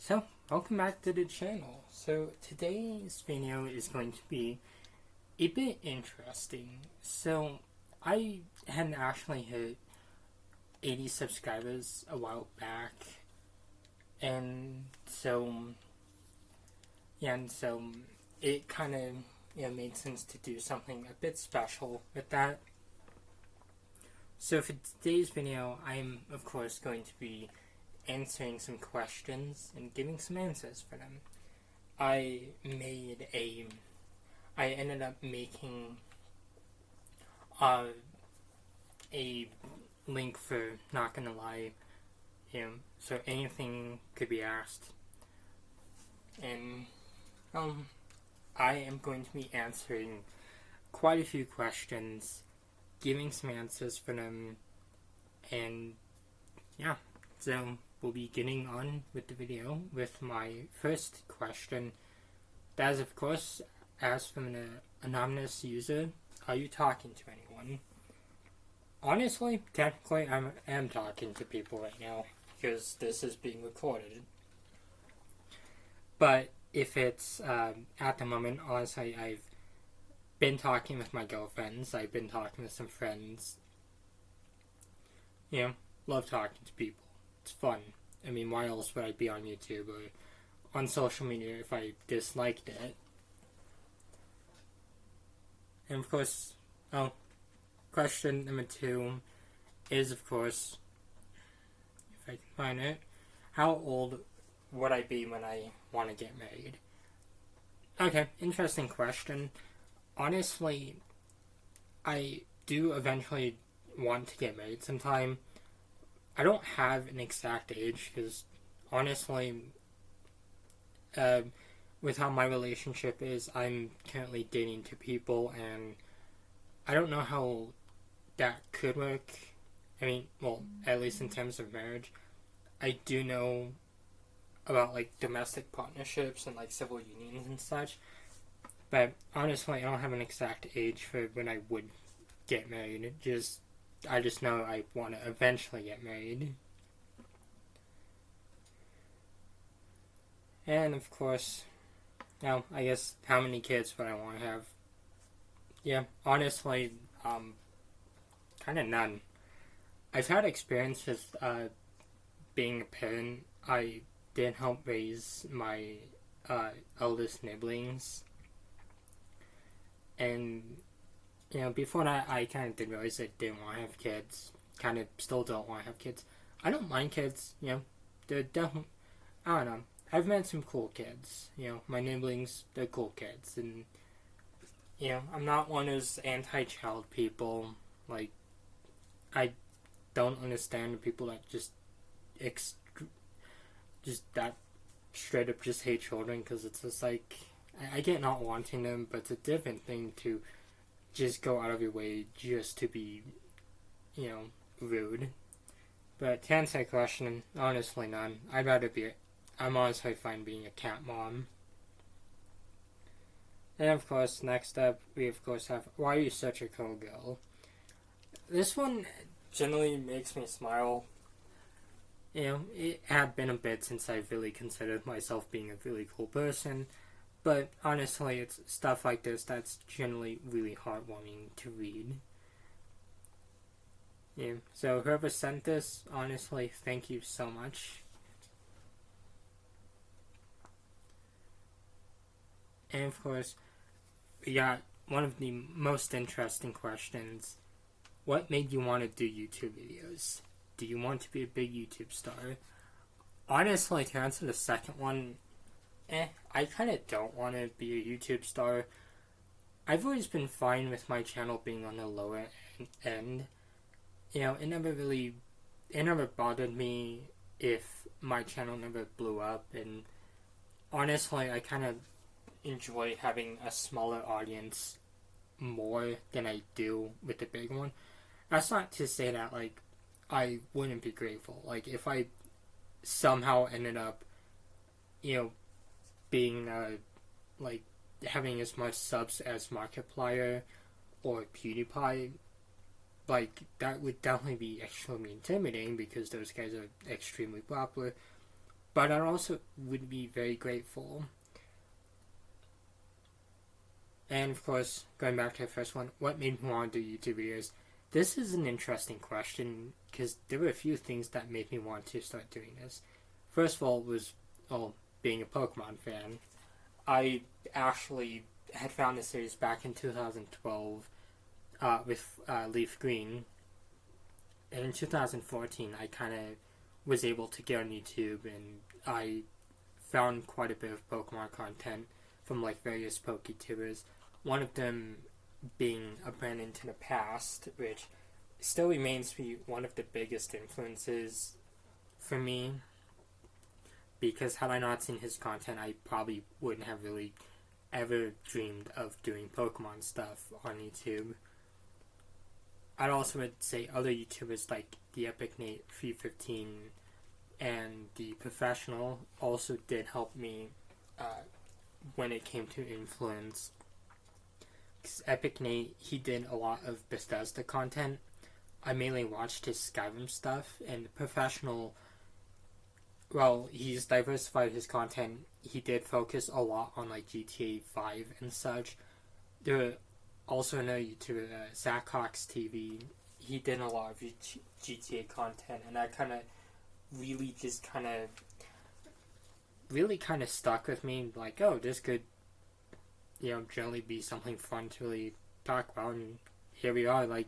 So, welcome back to the channel. So, today's video is going to be a bit interesting. So, I hadn't actually hit 80 subscribers a while back, and so it kind of made sense to do something a bit special with that. So, for today's video, I'm of course going to be answering some questions and giving some answers for them. I ended up making a link for Not Gonna Lie, so anything could be asked. And I am going to be answering quite a few questions, giving some answers for them, and yeah, so we'll be getting on with the video with my first question. That is, of course, asked from an anonymous user. Are you talking to anyone? Honestly, technically, I am talking to people right now because this is being recorded. But if it's at the moment, honestly, I've been talking with my girlfriends. I've been talking with some friends. Love talking to people. It's fun. I mean, why else would I be on YouTube or on social media if I disliked it? And of course, question number 2 is, of course, if I can find it, how old would I be when I want to get married? Okay, interesting question. Honestly, I do eventually want to get married sometime. I don't have an exact age because, honestly, with how my relationship is, I'm currently dating 2 people, and I don't know how that could work. I mean, well, at least in terms of marriage. I do know about, domestic partnerships and, civil unions and such, but honestly, I don't have an exact age for when I would get married. I just know I want to eventually get married. And of course, now I guess how many kids would I want to have? Yeah, honestly, kind of none. I've had experience with being a parent. I did help raise my eldest nibblings, and before that, I kind of did realize I didn't want to have kids. Kind of still don't want to have kids. I don't mind kids, they're definitely, I don't know. I've met some cool kids, my nibblings, they're cool kids. And, I'm not one of those anti-child people. I don't understand the people that just that straight up just hate children, because it's just I get not wanting them, but it's a different thing to just go out of your way just to be, rude. But to answer that question, honestly none. I'm honestly fine being a cat mom. And of course, next up, we of course have, why are you such a cool girl? This one generally makes me smile. It had been a bit since I've really considered myself being a really cool person. But honestly, it's stuff like this that's generally really heartwarming to read. So whoever sent this, honestly, thank you so much. And of course, we got one of the most interesting questions. What made you want to do YouTube videos? Do you want to be a big YouTube star? Honestly, to answer the second one, I kind of don't want to be a YouTube star. I've always been fine with my channel being on the lower end. It never bothered me if my channel never blew up, and honestly, I kind of enjoy having a smaller audience more than I do with the big one. That's not to say that, I wouldn't be grateful. If I somehow ended up, being having as much subs as Markiplier or PewDiePie, that would definitely be extremely intimidating because those guys are extremely popular. But I also would be very grateful. And of course, going back to the first one, what made me want to do YouTube videos? This is an interesting question because there were a few things that made me want to start doing this. First of all was, being a Pokemon fan. I actually had found the series back in 2012 with Leaf Green. And in 2014, I kind of was able to get on YouTube, and I found quite a bit of Pokemon content from like various PokeTubers. One of them being a Brandon to the Past, which still remains to be one of the biggest influences for me. Because had I not seen his content, I probably wouldn't have really ever dreamed of doing Pokemon stuff on YouTube. I'd also would say other YouTubers like the Epic Nate 315 and the Professional also did help me when it came to influence. Because Epic Nate, he did a lot of Bethesda content. I mainly watched his Skyrim stuff, and the Professional, well, he's diversified his content. He did focus a lot on like GTA 5 and such. There were also another YouTuber, Zach Hawks TV. He did a lot of GTA content, and that kind of really just really stuck with me. Like, oh, this could, generally be something fun to really talk about. And here we are, like,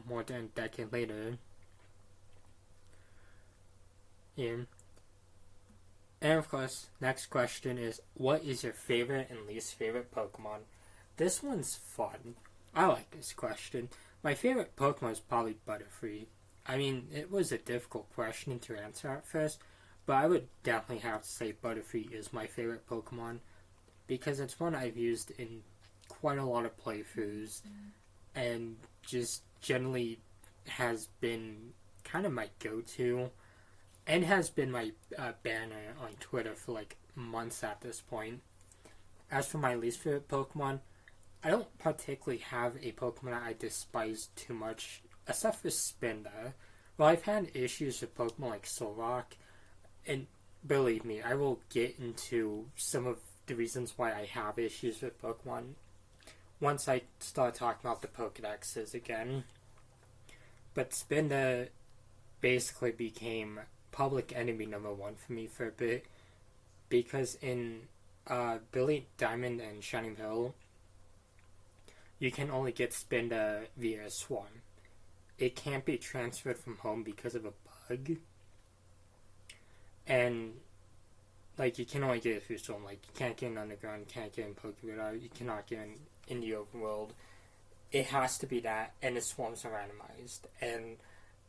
more than a decade later. Yeah. And of course, next question is, what is your favorite and least favorite Pokemon? This one's fun. I like this question. My favorite Pokemon is probably Butterfree. I mean, it was a difficult question to answer at first, but I would definitely have to say Butterfree is my favorite Pokemon because it's one I've used in quite a lot of playthroughs and just generally has been kind of my go-to and has been my banner on Twitter for like months at this point. As for my least favorite Pokemon, I don't particularly have a Pokemon that I despise too much, except for Spinda. Well, I've had issues with Pokemon like Solrock, and believe me, I will get into some of the reasons why I have issues with Pokemon once I start talking about the Pokedexes again. But Spinda basically became public enemy number one for me for a bit, because in Brilliant Diamond and Shining Pearl, you can only get Spinda via Swarm. It can't be transferred from home because of a bug. And, like, you can only get it through Storm. Like, you can't get in Underground, you can't get in Pokemon, you cannot get in the open world. It has to be that, and the swarms are randomized. And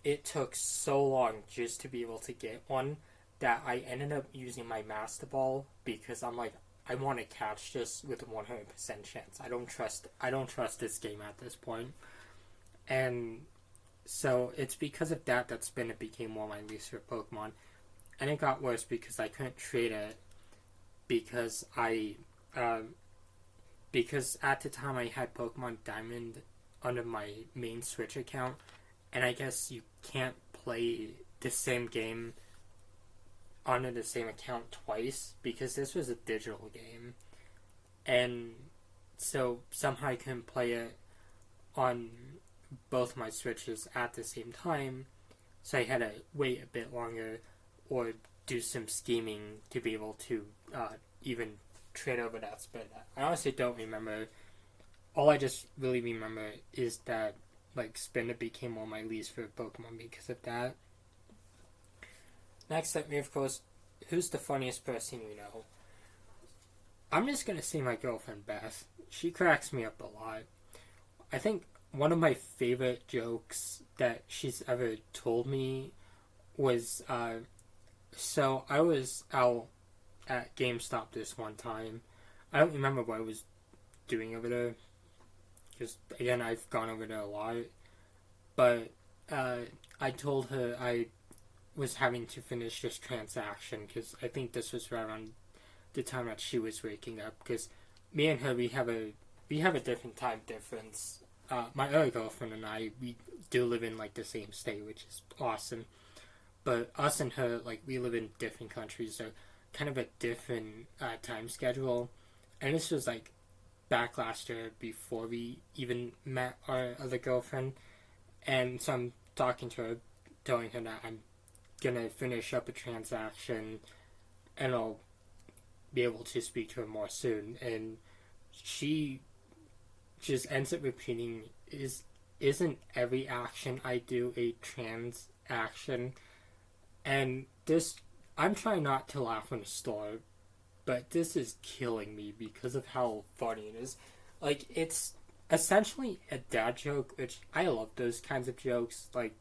it took so long just to be able to get one that I ended up using my Master Ball because I'm like, I want to catch this with a 100% chance. I don't trust this game at this point. And so it's because of that Spinda became one of my least favorite Pokemon. And it got worse because I couldn't trade it because because at the time I had Pokemon Diamond under my main Switch account, and I guess you can't play the same game under the same account twice because this was a digital game, and so somehow I couldn't play it on both my Switches at the same time, so I had to wait a bit longer or do some scheming to be able to even trade over that Spinda. I honestly don't remember. All I just really remember is that like Spinda became one of my least favorite Pokemon because of that. Next up, of course, who's the funniest person you know? I'm just gonna say my girlfriend Beth. She cracks me up a lot. I think one of my favorite jokes that she's ever told me was, so I was out at GameStop this one time. I don't remember what I was doing over there. Because, again, I've gone over there a lot. But I told her I was having to finish this transaction because I think this was right around the time that she was waking up. Because me and her, we have a different time difference. My other girlfriend and I, we do live in like the same state, which is awesome. but us and her, like, we live in different countries, so kind of a different time schedule. And this was like back last year before we even met our other girlfriend. And so I'm talking to her, telling her that I'm gonna finish up a transaction and I'll be able to speak to her more soon. And she just ends up repeating, isn't every action I do a transaction? And this, I'm trying not to laugh in the store, but this is killing me because of how funny it is. Like, it's essentially a dad joke, which I love those kinds of jokes. Like,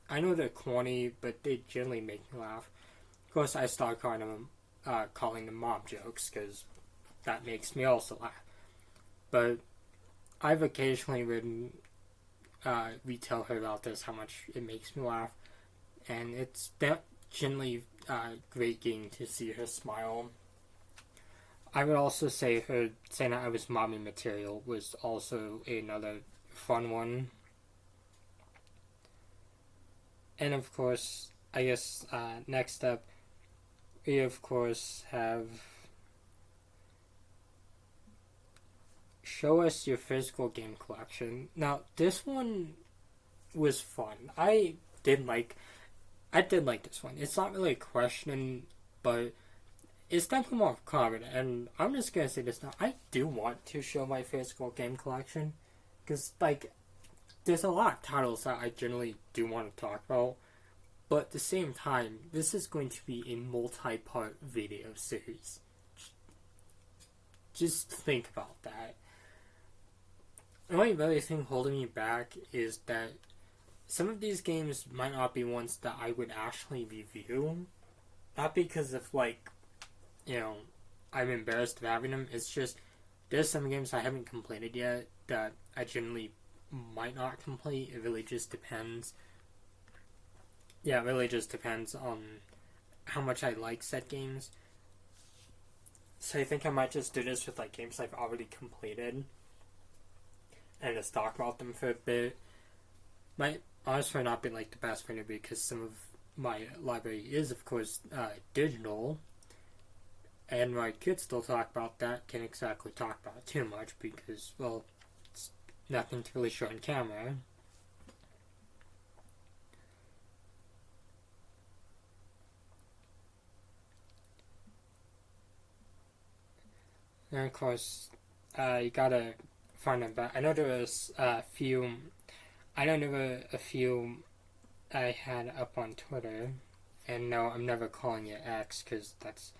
I know they're corny, but they generally make me laugh. Of course, I start calling them mom jokes, because that makes me also laugh. But I've occasionally retell her about this, how much it makes me laugh. And it's generally great getting to see her smile. I would also say her saying that I was mommy material was also another fun one. And of course, I guess next up, we of course have show us your physical game collection. Now, this one was fun. I did like this one. It's not really a question, but it's definitely more common. And I'm just gonna say this now. I do want to show my physical game collection, because like there's a lot of titles that I generally do want to talk about. But at the same time, this is going to be a multi-part video series. Just think about that. The only really thing holding me back is that some of these games might not be ones that I would actually review. Not because of, like, I'm embarrassed of having them. It's just, there's some games I haven't completed yet that I generally might not complete. It really just depends. Yeah, it really just depends on how much I like said games. So I think I might just do this with, like, games I've already completed and just talk about them for a bit. Might honestly not be, like, the best for me, because some of my library is, of course, digital. And I could still talk about that. Can't exactly talk about it too much because, well, it's nothing to really show on camera. And of course, you gotta find them back. I know there was a few. I know there were a few I had up on Twitter, and no, I'm never calling it X, because that's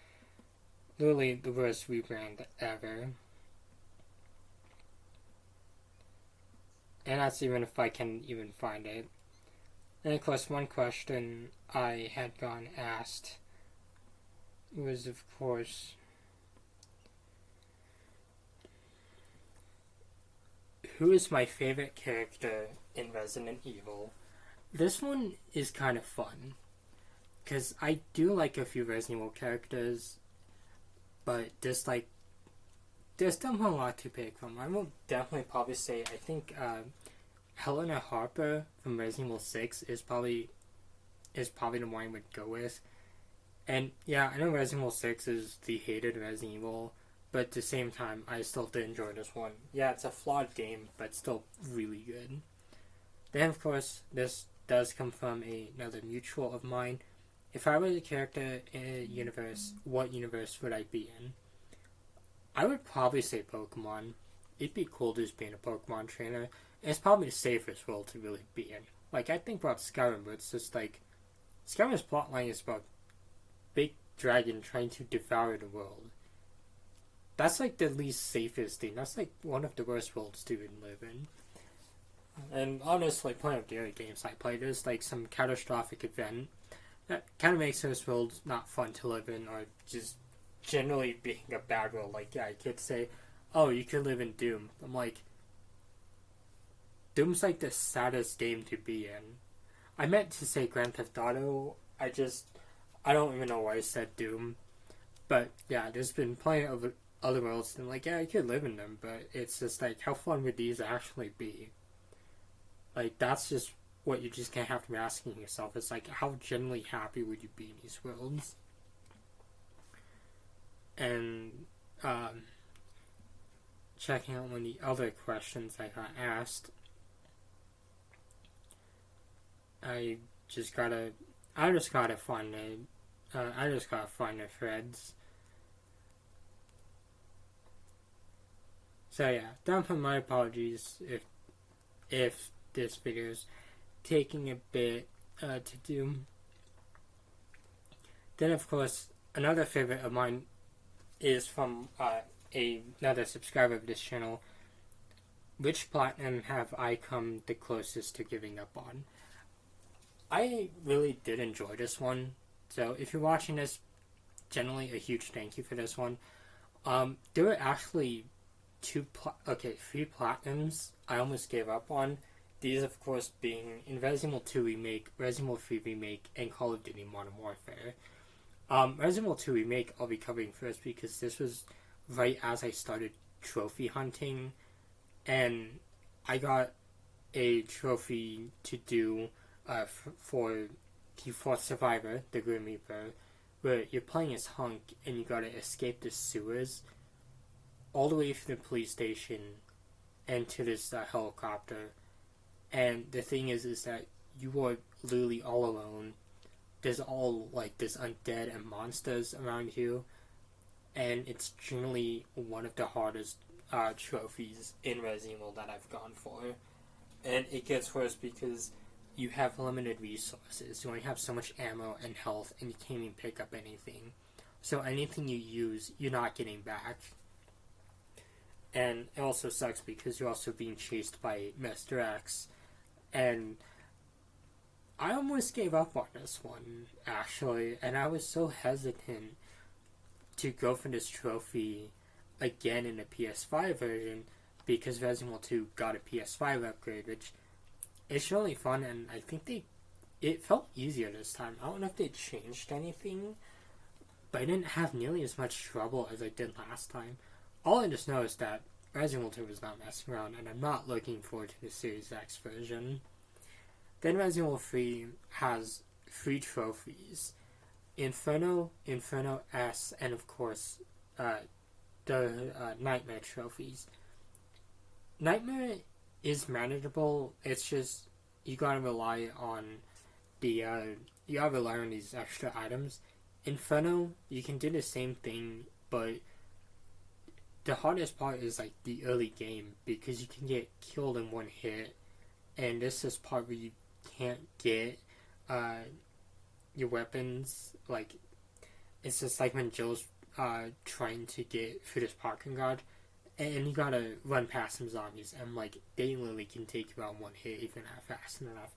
literally the worst rebrand ever. And that's even if I can even find it. And of course, one question I had gone asked was, of course, who is my favorite character in Resident Evil? This one is kind of fun, because I do like a few Resident Evil characters, but there's definitely a lot to pick from. I will definitely probably say, I think Helena Harper from Resident Evil 6 is probably the one I would go with. And yeah, I know Resident Evil 6 is the hated Resident Evil, but at the same time, I still did enjoy this one. Yeah, it's a flawed game, but still really good. Then, of course, this does come from another mutual of mine. If I was a character in a universe, what universe would I be in? I would probably say Pokemon. It'd be cool just being a Pokemon trainer. And it's probably the safest world to really be in. Like, I think about Skyrim, but it's just like, Skyrim's plotline is about big dragon trying to devour the world. That's like the least safest thing. That's like one of the worst worlds to even live in. And honestly, playing with the other games I play, there's like some catastrophic event that kind of makes those worlds not fun to live in, or just generally being a bad world. Like, yeah, kids say, oh, you could live in Doom. I'm like, Doom's like the saddest game to be in. I meant to say Grand Theft Auto. I don't even know why I said Doom. But yeah, there's been plenty of other worlds, and like, yeah, I could live in them, but it's just like, how fun would these actually be? Like, that's just what you're just gonna have to be asking yourself is like, how genuinely happy would you be in these worlds? And checking out one of the other questions I got asked, I just gotta find the threads. So yeah, definitely my apologies if this video is taking a bit to do. Then of course, another favorite of mine is from another subscriber of this channel. Which platinum have I come the closest to giving up on? I really did enjoy this one. So if you're watching this, generally a huge thank you for this one. There were actually three platinums I almost gave up on. These, of course, being in Resident Evil 2 Remake, Resident Evil 3 Remake, and Call of Duty Modern Warfare. Resident Evil 2 Remake I'll be covering first because this was right as I started trophy hunting, and I got a trophy to do for the fourth survivor, the Grim Reaper, where you're playing as Hunk and you gotta escape the sewers all the way from the police station and to this helicopter. And the thing is that you are literally all alone. There's all like this undead and monsters around you, and it's generally one of the hardest trophies in Resident Evil that I've gone for. And it gets worse because you have limited resources. You only have so much ammo and health, and you can't even pick up anything. So anything you use, you're not getting back. And it also sucks because you're also being chased by Mr. X. And I almost gave up on this one, actually. And I was so hesitant to go for this trophy again in the PS5 version because Resident Evil 2 got a PS5 upgrade, which is really fun, and I think it felt easier this time. I don't know if they changed anything, but I didn't have nearly as much trouble as I did last time. All I just know is that Resident Evil 2 was not messing around, and I'm not looking forward to the Series X version. Then Resident Evil 3 has 3 trophies: Inferno, Inferno S, and of course, the Nightmare trophies. Nightmare is manageable. It's just you gotta rely on these extra items. Inferno, you can do the same thing, but the hardest part is like the early game because you can get killed in one hit, and this is part where you can't get your weapons. Like it's just like when Joe's trying to get through this parking garage, and you gotta run past some zombies, and like they literally can take you out one hit if you're not fast enough.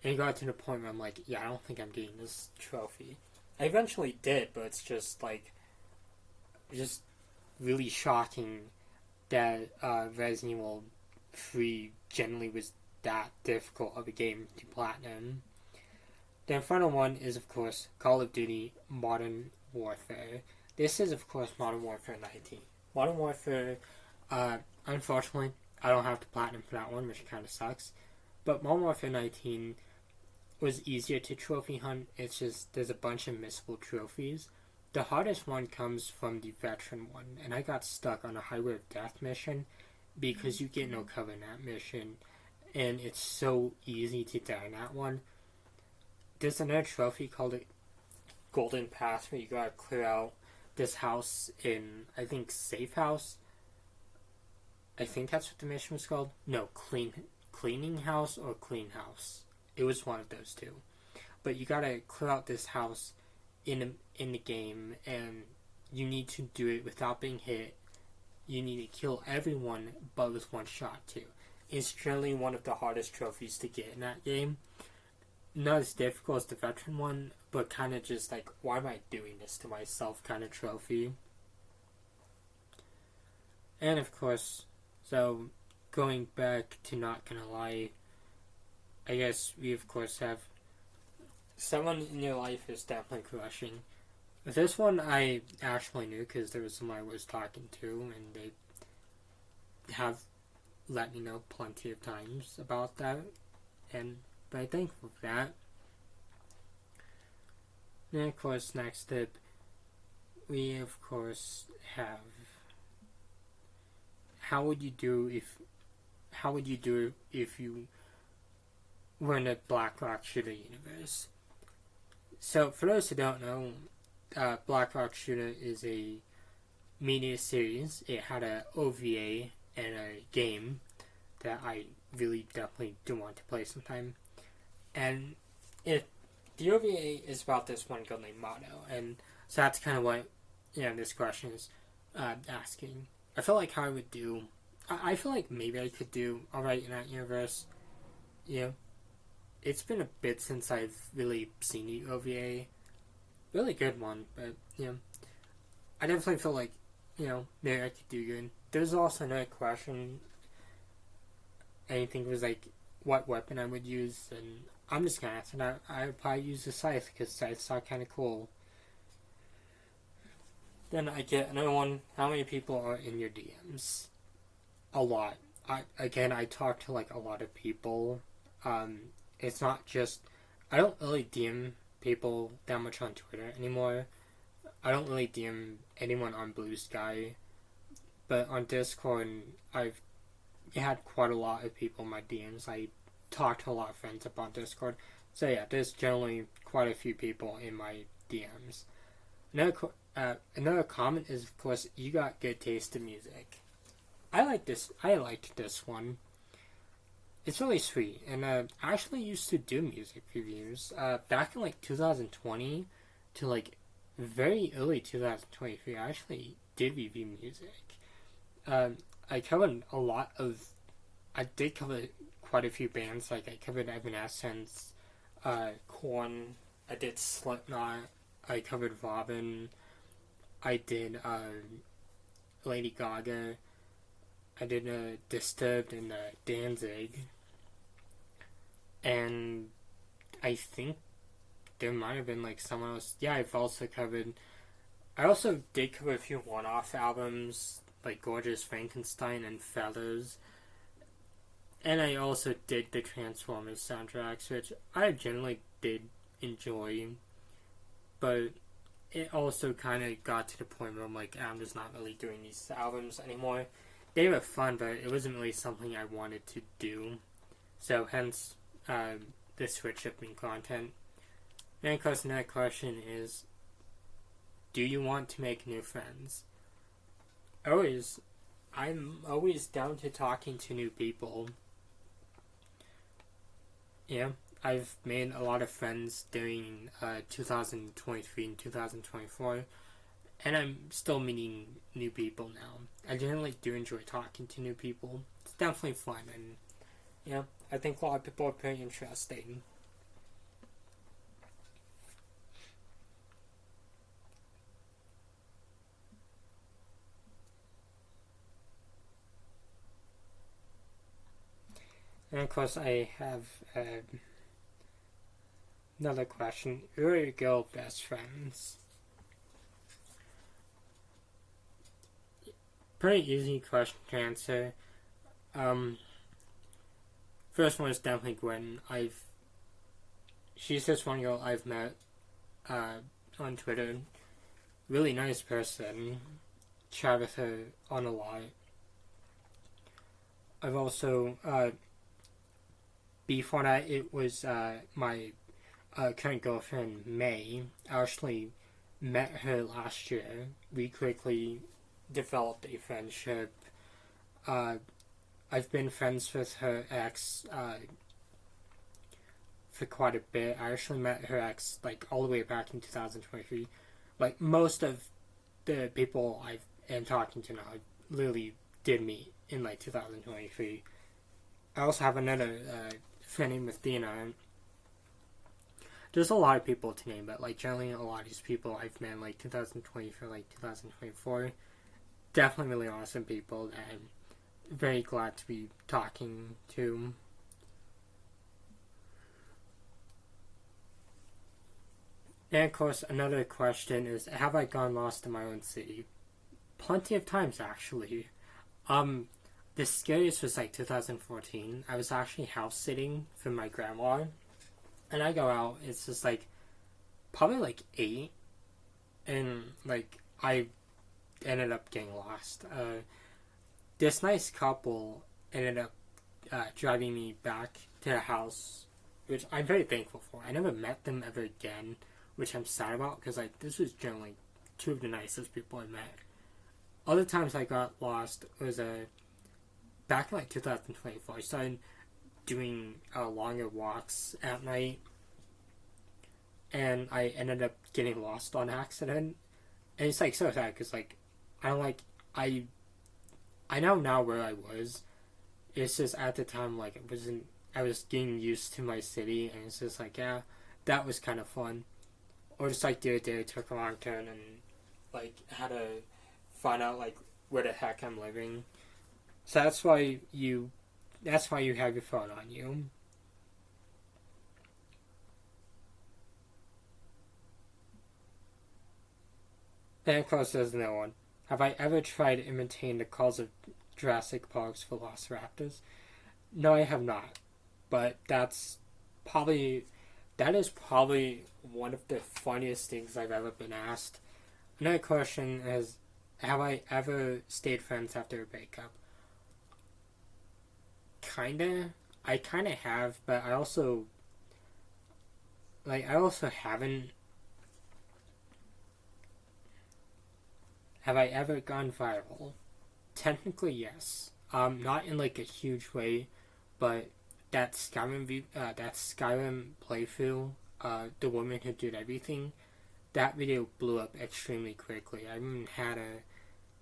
And it got to the point where I'm like, yeah, I don't think I'm getting this trophy. I eventually did, but it's just like really shocking that Resident Evil 3 generally was that difficult of a game to platinum. The final one is, of course, Call of Duty Modern Warfare. This is, of course, Modern Warfare 19. Modern Warfare, unfortunately, I don't have to platinum for that one, which kind of sucks. But Modern Warfare 19 was easier to trophy hunt. It's just, there's a bunch of missable trophies. The hardest one comes from the veteran one, and I got stuck on a Highway of Death mission because you get no cover in that mission, and it's so easy to die in that one. There's another trophy called a Golden Pass where you gotta clear out this house in, I think, Safe House. I think that's what the mission was called. No, Cleaning House or Clean House. It was one of those two. But you gotta clear out this house in the game, and you need to do it without being hit. You need to kill everyone, but with one shot too. It's generally one of the hardest trophies to get in that game. Not as difficult as the veteran one, but kind of just like, why am I doing this to myself kind of trophy. And of course, so going back to Not Gonna Lie, I guess we of course have someone in your life is definitely crushing. This one I actually knew because there was someone I was talking to, and they have let me know plenty of times about that. And but I'm thankful for that. And of course, next tip, we of course have how would you do if you were in a Black Rock Shooter universe? So for those who don't know, Black Rock Shooter is a media series. It had a OVA and a game that I really definitely do want to play sometime. And the OVA is about this one girl named Motto, and so that's kind of what this question is asking. I feel like how I would do. I feel like maybe I could do alright in that universe. It's been a bit since I've really seen the OVA. Really good one, but I definitely feel like maybe I could do good. There's also another question. Anything was like what weapon I would use, and I'm just gonna answer that. I would probably use the scythe because scythes are kind of cool. Then I get another one. How many people are in your DMs? A lot. I talk to like a lot of people. It's not just I don't really DM people that much on Twitter anymore. I don't really DM anyone on Blue Sky, but on Discord I've had quite a lot of people in my DMs. I talk to a lot of friends up on Discord, so yeah, there's generally quite a few people in my DMs. Another comment is, of course, you got good taste in music. I liked this one. It's really sweet, and I actually used to do music reviews back in like 2020 to like very early 2023. I actually did review music. I did cover quite a few bands. Like I covered Evanescence, Korn. I did Slipknot. I covered Robin. I did Lady Gaga. I did Disturbed and Danzig. And I think there might have been like someone else. Yeah, I also did cover a few one-off albums like Gorgeous Frankenstein and Feathers. And I also did the Transformers soundtracks, which I generally did enjoy. But it also kind of got to the point where I'm like, I'm just not really doing these albums anymore. They were fun, but it wasn't really something I wanted to do. So hence, the switch up in content. And of course, the next question is, do you want to make new friends? I'm always down to talking to new people. Yeah, I've made a lot of friends during 2023 and 2024, and I'm still meeting new people now. I generally do enjoy talking to new people. It's definitely fun, and I think a lot of people are pretty interesting. And of course, I have another question. Who are your girl best friends? Pretty easy question to answer. First one is definitely Gwen. She's just one girl I've met on Twitter. Really nice person. Chat with her on a lot. I've also before that, it was my current girlfriend, May. I actually met her last year. We quickly developed a friendship. I've been friends with her ex for quite a bit. I actually met her ex like all the way back in 2023. Like most of the people I am talking to now, I literally did meet in like 2023. I also have another friend named Athena. There's a lot of people to name, but like generally a lot of these people I've met in like 2023, like 2024. Definitely really awesome people that I'm very glad to be talking to. And of course, another question is, have I gone lost in my own city? Plenty of times, actually. the scariest was like 2014. I was actually house sitting for my grandma, and I go out. It's just like probably like 8, and like I ended up getting lost. This nice couple ended up driving me back to the house, which I'm very thankful for. I never met them ever again, which I'm sad about because like this was generally two of the nicest people I met. Other times I got lost was back in like 2024. I started doing longer walks at night, and I ended up getting lost on accident. And it's like so sad because like I don't like I know now where I was. It's just at the time like it wasn't. I was getting used to my city, and it's just like yeah, that was kind of fun. Or just like the other day, I took a wrong turn and like had to find out like where the heck I'm living. So that's why you have your phone on you. And of course, there's no one. Have I ever tried imitating the calls of Jurassic Park's velociraptors? No, I have not. But that is probably one of the funniest things I've ever been asked. Another question is, have I ever stayed friends after a breakup? Kinda. I kinda have, but I also haven't. Have I ever gone viral? Technically, yes. Not in like a huge way, but that Skyrim playthrough, the woman who did everything, that video blew up extremely quickly. I even had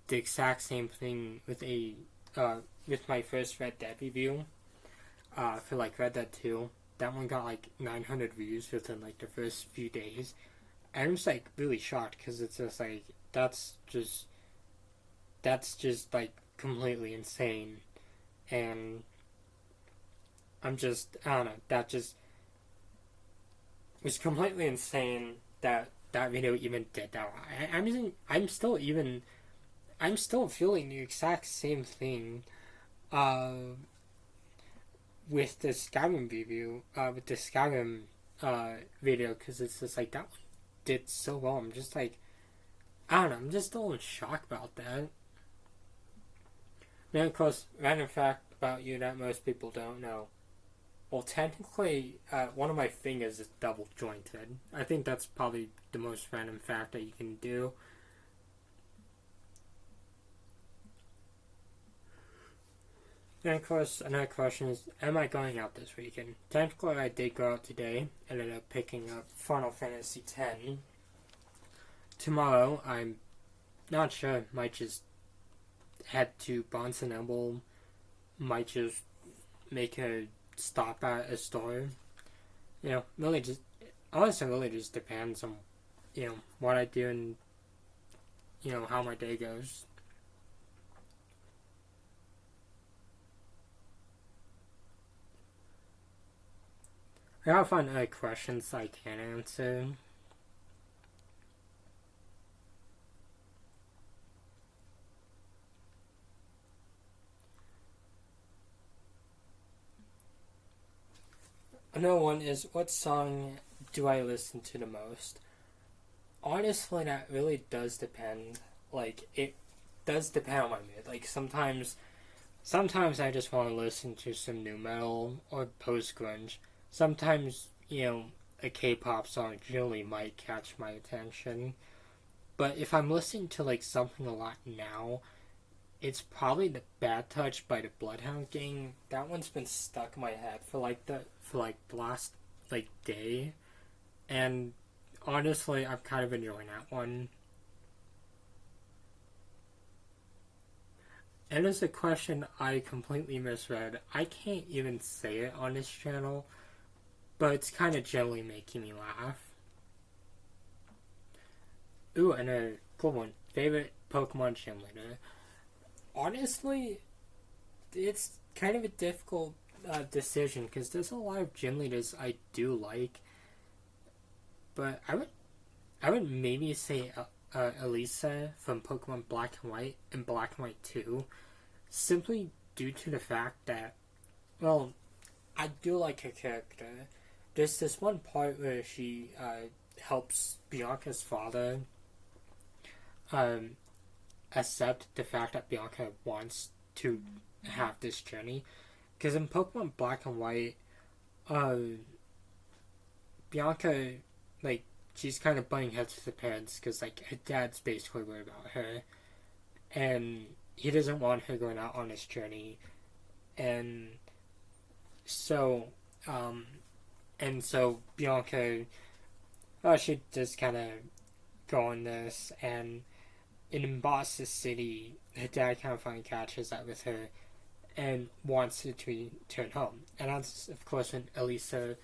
the exact same thing with my first Red Dead review, for like Red Dead 2. That one got like 900 views within like the first few days. And I was like really shocked because it's just like that's just like completely insane, and I don't know, that just was completely insane that video even did that. I'm still feeling the exact same thing uh, with the Skyrim review, with the Skyrim video, because it's just like that one did so well. I'm just like, I don't know, I'm just still in shock about that. Then, of course, random fact about you that most people don't know. Well, technically, one of my fingers is double jointed. I think that's probably the most random fact that you can do. And of course, another question is, am I going out this weekend? Technically, I did go out today. Ended up picking up Final Fantasy X. Tomorrow, I'm not sure. Might just head to Barnes & Noble. Might just make a stop at a store. You know, really just, honestly, really just depends on, you know, what I do and, you know, how my day goes. I gotta find other questions I can answer. Another one is, what song do I listen to the most? Honestly, that really does depend. Like, it does depend on my mood. Like, sometimes I just want to listen to some new metal or post-grunge. Sometimes, you know, a K-pop song generally might catch my attention. But if I'm listening to, like, something a lot now, it's probably the Bad Touch by the Bloodhound Gang. That one's been stuck in my head for the last like day, and honestly, I'm kind of enjoying that one. And there's a question I completely misread. I can't even say it on this channel, but it's kind of generally making me laugh. Ooh, and a cool one. Favorite Pokemon gym leader? Honestly, it's kind of a difficult decision because there's a lot of gym leaders I do like, but I would maybe say Elisa from Pokemon Black and White and Black and White 2, simply due to the fact that, well, I do like her character. There's this one part where she helps Bianca's father accept the fact that Bianca wants to have this journey. Because in Pokemon Black and White, Bianca, like, she's kind of butting heads with her parents because, like, her dad's basically worried about her. And he doesn't want her going out on this journey. And so, Bianca, she just kind of go on this, and in Boston City, her dad kind of finally catches up with her and wants her to return home. And that's, of course, when Elisa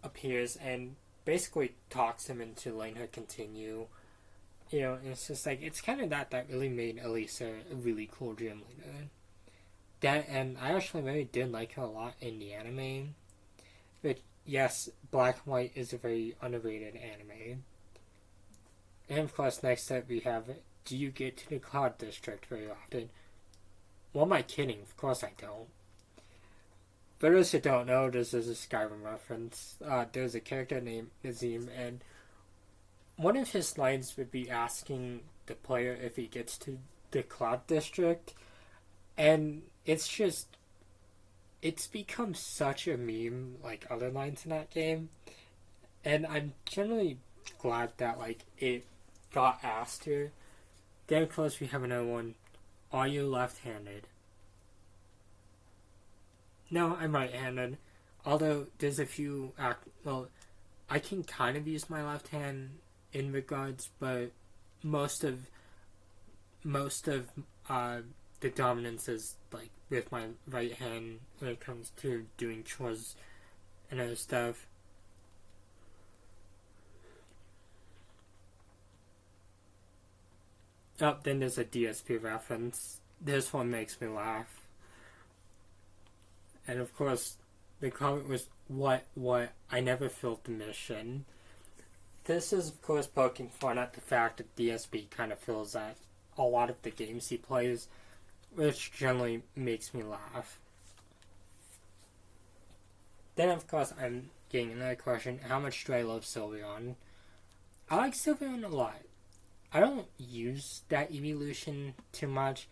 appears and basically talks him into letting her continue. You know, and it's just like, it's kind of that really made Elisa a really cool gym leader. That, and I actually really did like her a lot in the anime. But yes, Black and White is a very underrated anime. And of course, next up we have, do you get to the Cloud District very often? Well, am I kidding? Of course I don't. For those who don't know, this is a Skyrim reference. There's a character named Nazim, and one of his lines would be asking the player if he gets to the Cloud District, and it's become such a meme, like other lines in that game, and I'm generally glad that, like, it got asked here. Then, of course, we have another one. Are you left-handed? No, I'm right-handed. Although, there's a few I can kind of use my left hand in regards, but most of the dominance is, like, with my right hand when it comes to doing chores and other stuff. Oh, then there's a DSP reference. This one makes me laugh. And of course, the comment was, what, I never filled the mission. This is, of course, poking fun at the fact that DSP kind of feels at a lot of the games he plays, which generally makes me laugh. Then, of course, I'm getting another question. How much do I love Sylveon? I like Sylveon a lot. I don't use that evolution too much,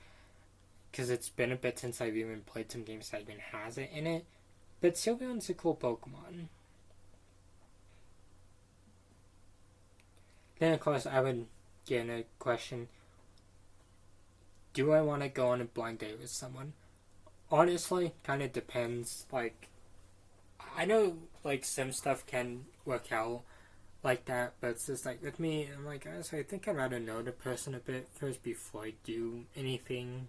because it's been a bit since I've even played some games that even has it in it. But Sylveon's a cool Pokemon. Then, of course, I would get a question. Do I want to go on a blind date with someone? Honestly, kind of depends. Like, I know, like, some stuff can work out like that, but it's just like, with me, I'm like, honestly, I think I'd rather know the person a bit first before I do anything.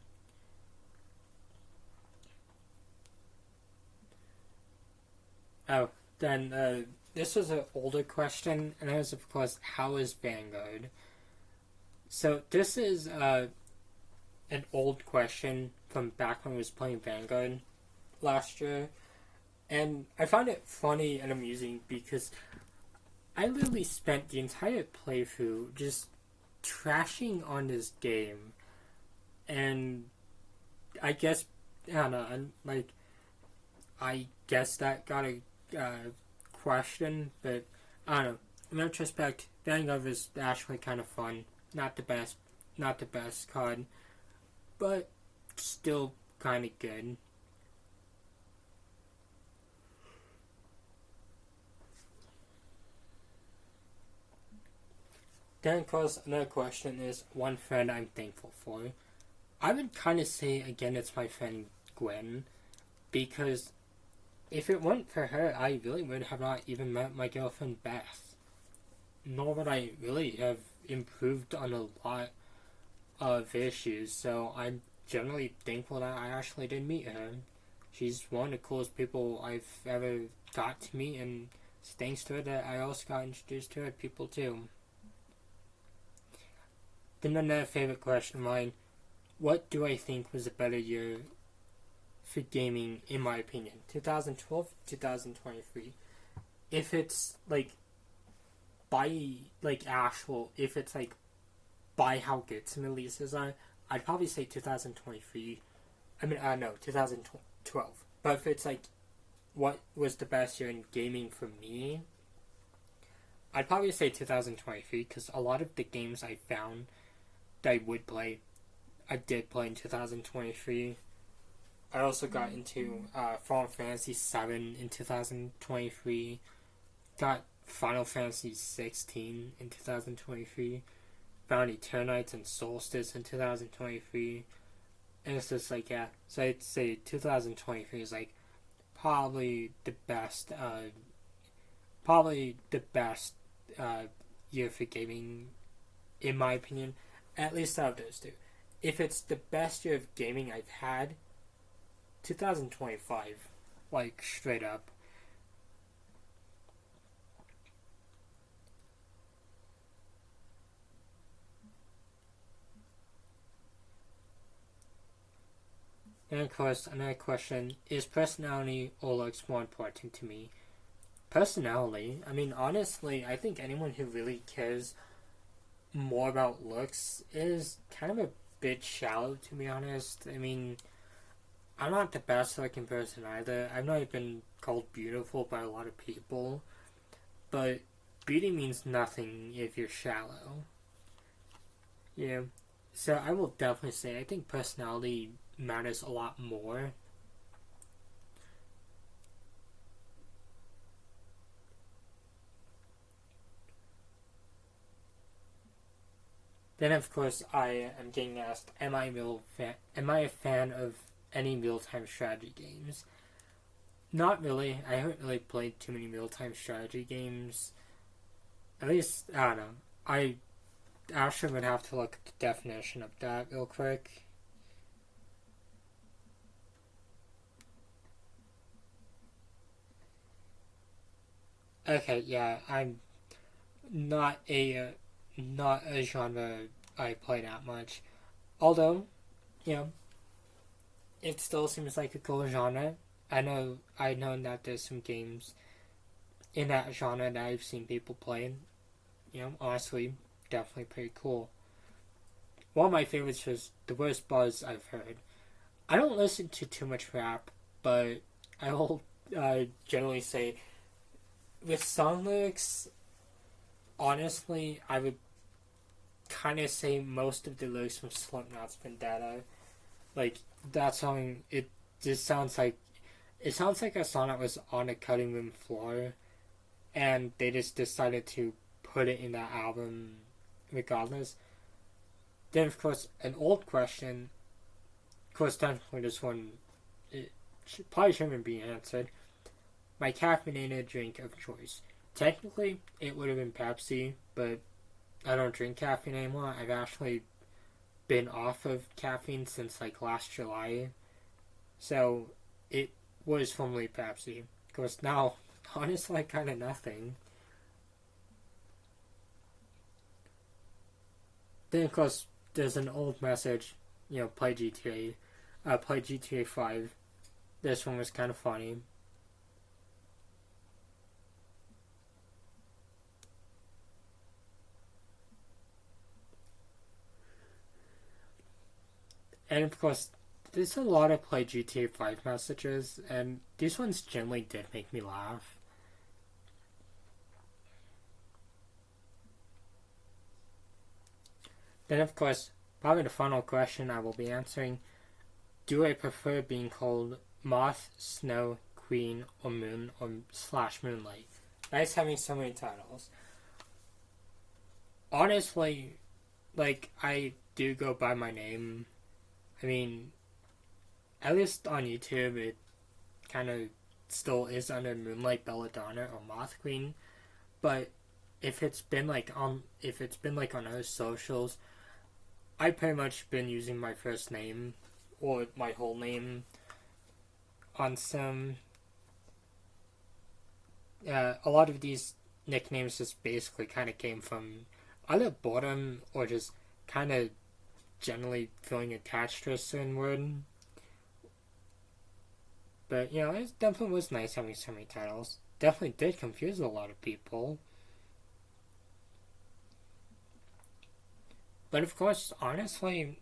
Oh, then, this was an older question, and it was, of course, how is Vanguard? So, this is, an old question from back when I was playing Vanguard last year, and I found it funny and amusing because I literally spent the entire playthrough just trashing on this game, and I guess, I don't know, I guess that got a question, but I don't know. In retrospect, Vanguard was actually kind of fun. Not the best card, but still kind of good. Then, of course, another question is one friend I'm thankful for. I would kind of say, again, it's my friend Gwen, because if it weren't for her, I really would have not even met my girlfriend Beth. Nor would I really have improved on a lot of issues, so I'm generally thankful that I actually did meet her. She's one of the coolest people I've ever got to meet, and it's thanks to her that I also got introduced to other people too. Then another favorite question of mine, what do I think was a better year for gaming, in my opinion? 2012, 2023. If it's, like, if it's by how good some releases are, I'd probably say 2023 No, 2012. But if it's like, what was the best year in gaming for me? I'd probably say 2023 because a lot of the games I found that I would play, I did play in 2023. I also got into Final Fantasy VII in 2023. Got Final Fantasy 16 in 2023. Found Eternites and Solstice in 2023. And it's just like, yeah. So I'd say 2023 is like probably the best, year for gaming, in my opinion. At least out of those two. If it's the best year of gaming I've had, 2025, like straight up. And of course, another question, is personality or looks more important to me? Personality, I mean, honestly, I think anyone who really cares more about looks is kind of a bit shallow, to be honest. I mean, I'm not the best looking person either. I've not been called beautiful by a lot of people, but beauty means nothing if you're shallow. Yeah. So I will definitely say I think personality matters a lot more. Then of course I am getting asked, am I a fan of any mealtime strategy games? Not really. I haven't really played too many mealtime strategy games. At least, I don't know. I actually would have to look at the definition of that real quick. Okay, yeah, I'm not a genre I play that much. Although, you know, it still seems like a cool genre. I know that there's some games in that genre that I've seen people playing. You know, honestly, definitely pretty cool. One of my favorites was The Worst Buzz I've Heard. I don't listen to too much rap, but I will generally say with song lyrics, honestly, I would kind of say most of the lyrics from Slipknot's Vendetta. Like, that song, just sounds like a song that was on a cutting room floor, and they just decided to put it in that album regardless. Then, of course, an old question. Of course, technically, this one probably shouldn't be answered. My caffeinated drink of choice. Technically, it would have been Pepsi, but I don't drink caffeine anymore. I've actually been off of caffeine since like last July. So it was formerly Pepsi. Of course, now, honestly, kind of nothing. Then, of course, there's an old message, play GTA. Play GTA 5. This one was kind of funny. And of course, there's a lot of play GTA 5 messages, and these ones generally did make me laugh. Then, of course, probably the final question I will be answering, do I prefer being called Moth, Snow, Queen, or Moon, or / Moonlight? Nice having so many titles. Honestly, like, I do go by my name. I mean, at least on YouTube, it kind of still is under Moonlight Belladonna or Moth Queen. But if it's been like on other socials, I've pretty much been using my first name or my whole name on some. A lot of these nicknames just basically kind of came from either boredom or just kind of generally feeling attached to a certain word. But, it definitely was nice having so many titles. Definitely did confuse a lot of people. But of course, honestly,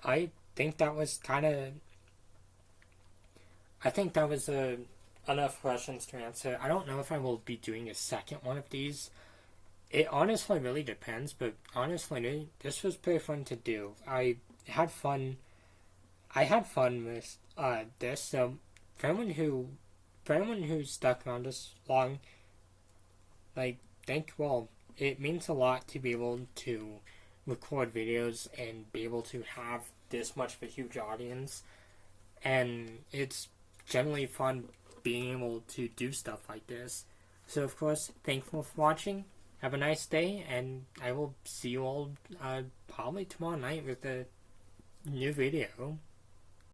I think that was kind of. I think that was enough questions to answer. I don't know if I will be doing a second one of these. It honestly really depends, but honestly, this was pretty fun to do. Had fun. I had fun with this. So for anyone who stuck around this long, like, thank you all. It means a lot to be able to record videos and be able to have this much of a huge audience, and it's generally fun being able to do stuff like this. So of course, thankful for watching. Have a nice day, and I will see you all probably tomorrow night with a new video.